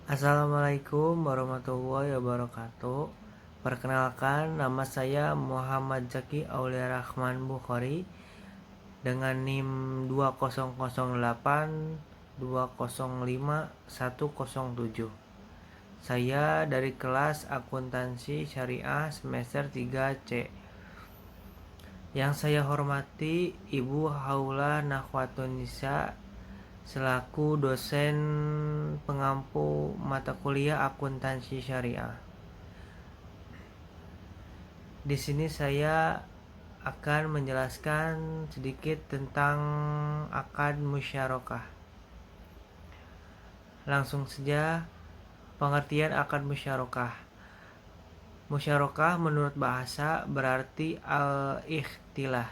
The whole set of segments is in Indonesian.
Assalamualaikum warahmatullahi wabarakatuh. Perkenalkan, nama saya Muhammad Zaki Aulia Rahman Bukhari dengan NIM 2008 205107. Saya dari kelas Akuntansi Syariah semester 3C. Yang saya hormati Ibu Haula Nahwatun-Nisa selaku dosen pengampu mata kuliah Akuntansi Syariah. Di sini saya akan menjelaskan sedikit tentang akad musyarakah. Langsung saja, pengertian akad musyarakah. Musyarakah menurut bahasa berarti al-ikhtilah,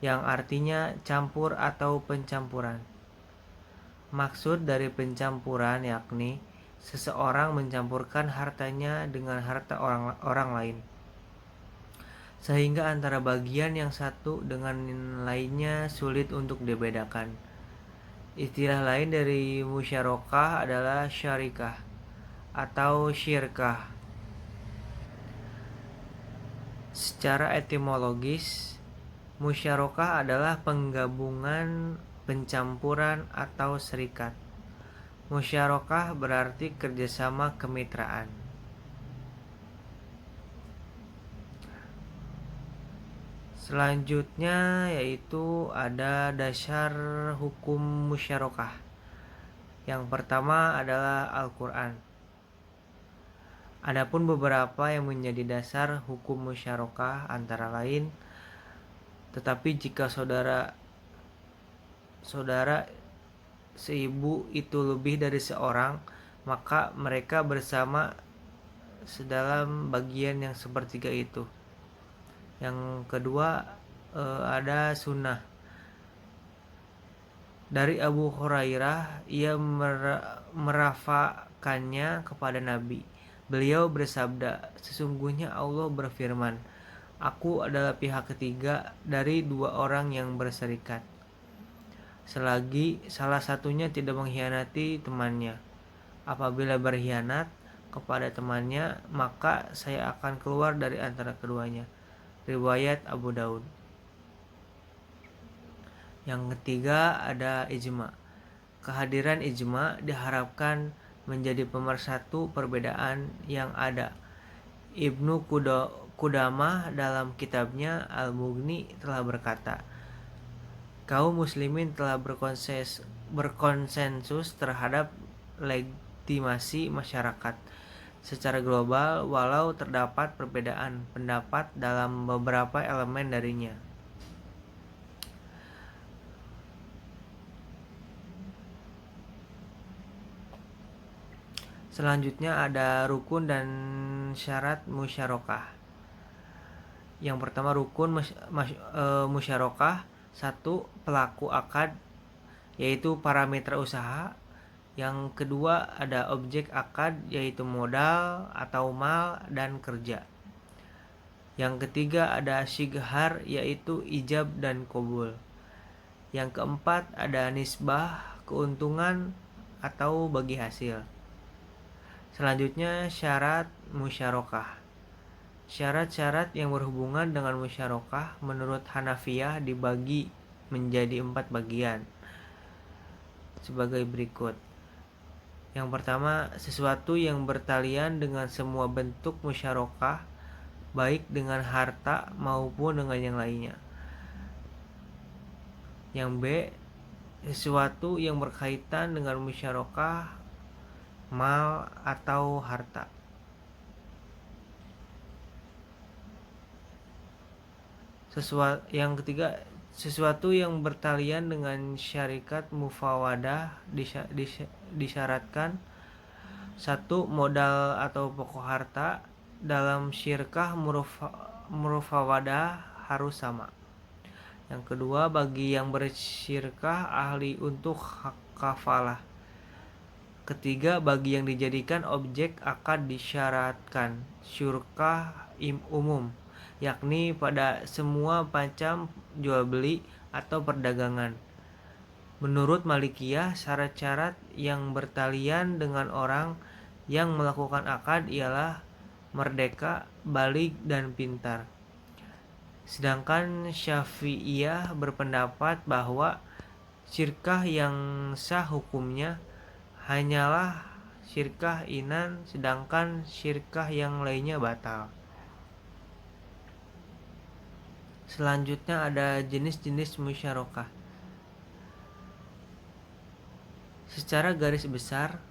yang artinya campur atau pencampuran. Maksud dari pencampuran yakni seseorang mencampurkan hartanya dengan harta orang lain, sehingga antara bagian yang satu dengan lainnya sulit untuk dibedakan. Istilah lain dari musyarakah adalah syarikah atau syirkah. Secara etimologis, musyarakah adalah penggabungan, pencampuran, atau serikat. Musyarakah berarti kerjasama kemitraan. Selanjutnya yaitu ada dasar hukum musyarakah. Yang pertama adalah Al-Quran. Adapun beberapa yang menjadi dasar hukum musyarakah antara lain, tetapi jika saudara seibu itu lebih dari seorang, maka mereka bersama sedalam bagian yang sepertiga itu. Yang kedua ada sunnah. Dari Abu Hurairah, ia merafakannya kepada Nabi. Beliau bersabda, sesungguhnya Allah berfirman, Aku adalah pihak ketiga dari dua orang yang berserikat, selagi salah satunya tidak mengkhianati temannya. Apabila berkhianat kepada temannya, maka saya akan keluar dari antara keduanya. Riwayat Abu Daud. Yang ketiga ada ijma. Kehadiran ijma diharapkan menjadi pemersatu perbedaan yang ada. Ibnu Qudamah dalam kitabnya Al-Mughni telah berkata, kaum muslimin telah berkonsensus terhadap legitimasi masyarakat secara global, walau terdapat perbedaan pendapat dalam beberapa elemen darinya. Selanjutnya ada rukun dan syarat musyarakah. Yang pertama rukun musyarakah. 1. Pelaku akad, yaitu para mitra usaha. Yang kedua ada objek akad, yaitu modal atau mal dan kerja. Yang ketiga ada syighar, yaitu ijab dan qabul. Yang keempat ada nisbah, keuntungan atau bagi hasil. Selanjutnya syarat musyarakah. Syarat-syarat yang berhubungan dengan musyarakah menurut Hanafiyah dibagi menjadi 4 bagian sebagai berikut. Yang pertama, sesuatu yang bertalian dengan semua bentuk musyarakah, baik dengan harta maupun dengan yang lainnya. Yang B, sesuatu yang berkaitan dengan musyarakah, mal atau harta. Yang ketiga, sesuatu yang bertalian dengan syarikat mufawadah disyaratkan: 1. Modal atau pokok harta. Dalam syirkah mufawadah harus sama. Yang kedua, bagi yang bersyirkah ahli untuk kafalah. Ketiga, bagi yang dijadikan objek akad disyaratkan syirkah umum, yakni pada semua macam jual beli atau perdagangan. Menurut Malikiyah, syarat-syarat yang bertalian dengan orang yang melakukan akad ialah merdeka, baligh, dan pintar. Sedangkan Syafi'iyah berpendapat bahwa syirkah yang sah hukumnya hanyalah syirkah inan, sedangkan syirkah yang lainnya batal. Selanjutnya ada jenis-jenis musyarakah. Secara garis besar,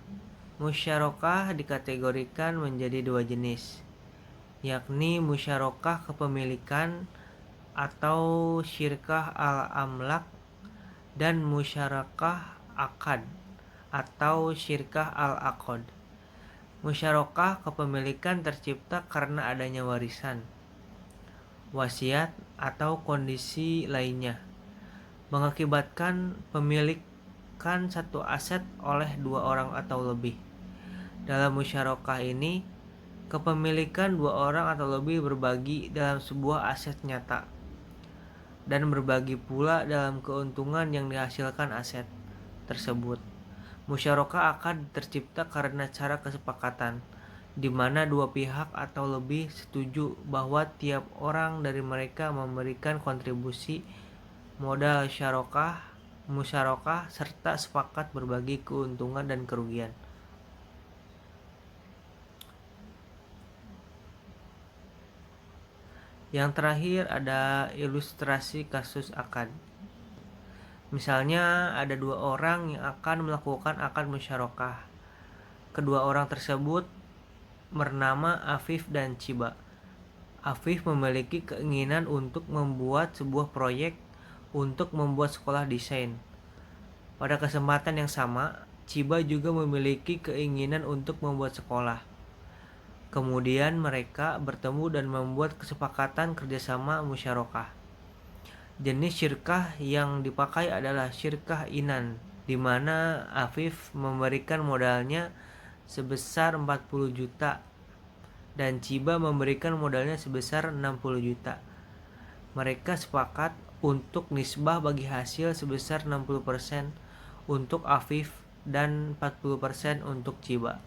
musyarakah dikategorikan menjadi dua jenis, yakni musyarakah kepemilikan atau syirkah al-amlak dan musyarakah akad atau syirkah al-aqd. Musyarakah kepemilikan tercipta karena adanya warisan, wasiat, atau kondisi lainnya, mengakibatkan pemilikan satu aset oleh dua orang atau lebih. Dalam musyarakah ini, kepemilikan dua orang atau lebih berbagi dalam sebuah aset nyata dan berbagi pula dalam keuntungan yang dihasilkan aset tersebut. Musyarakah akad tercipta karena cara kesepakatan, di mana dua pihak atau lebih setuju bahwa tiap orang dari mereka memberikan kontribusi modal musyarakah serta sepakat berbagi keuntungan dan kerugian. Yang terakhir ada ilustrasi kasus akad. Misalnya ada dua orang yang akan melakukan akad musyarakah. Kedua orang tersebut bernama Afif dan Ciba. Afif memiliki keinginan untuk membuat sebuah proyek untuk membuat sekolah desain. Pada kesempatan yang sama, Ciba juga memiliki keinginan untuk membuat sekolah. Kemudian mereka bertemu dan membuat kesepakatan kerjasama musyarakah. Jenis syirkah yang dipakai adalah syirkah inan, di mana Afif memberikan modalnya sebesar 40 juta dan Ciba memberikan modalnya sebesar 60 juta. Mereka sepakat untuk nisbah bagi hasil sebesar 60% untuk Afif dan 40% untuk Ciba.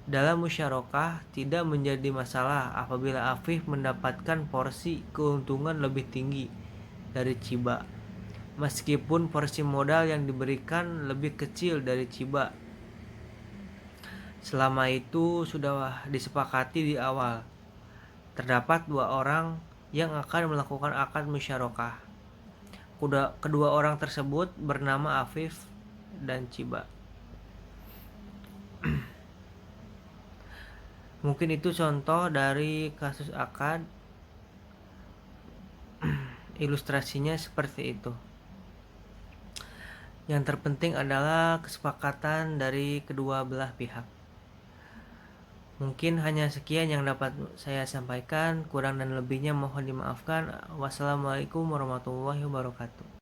Dalam musyarakah tidak menjadi masalah apabila Afif mendapatkan porsi keuntungan lebih tinggi dari Ciba, meskipun porsi modal yang diberikan lebih kecil dari Ciba. Selama itu sudah disepakati di awal. Terdapat dua orang yang akan melakukan akad musyarakah. Kedua orang tersebut bernama Afif dan Ciba. Mungkin itu contoh dari kasus akad. Ilustrasinya seperti itu. Yang terpenting adalah kesepakatan dari kedua belah pihak. Mungkin hanya sekian yang dapat saya sampaikan. Kurang dan lebihnya mohon dimaafkan. Wassalamualaikum warahmatullahi wabarakatuh.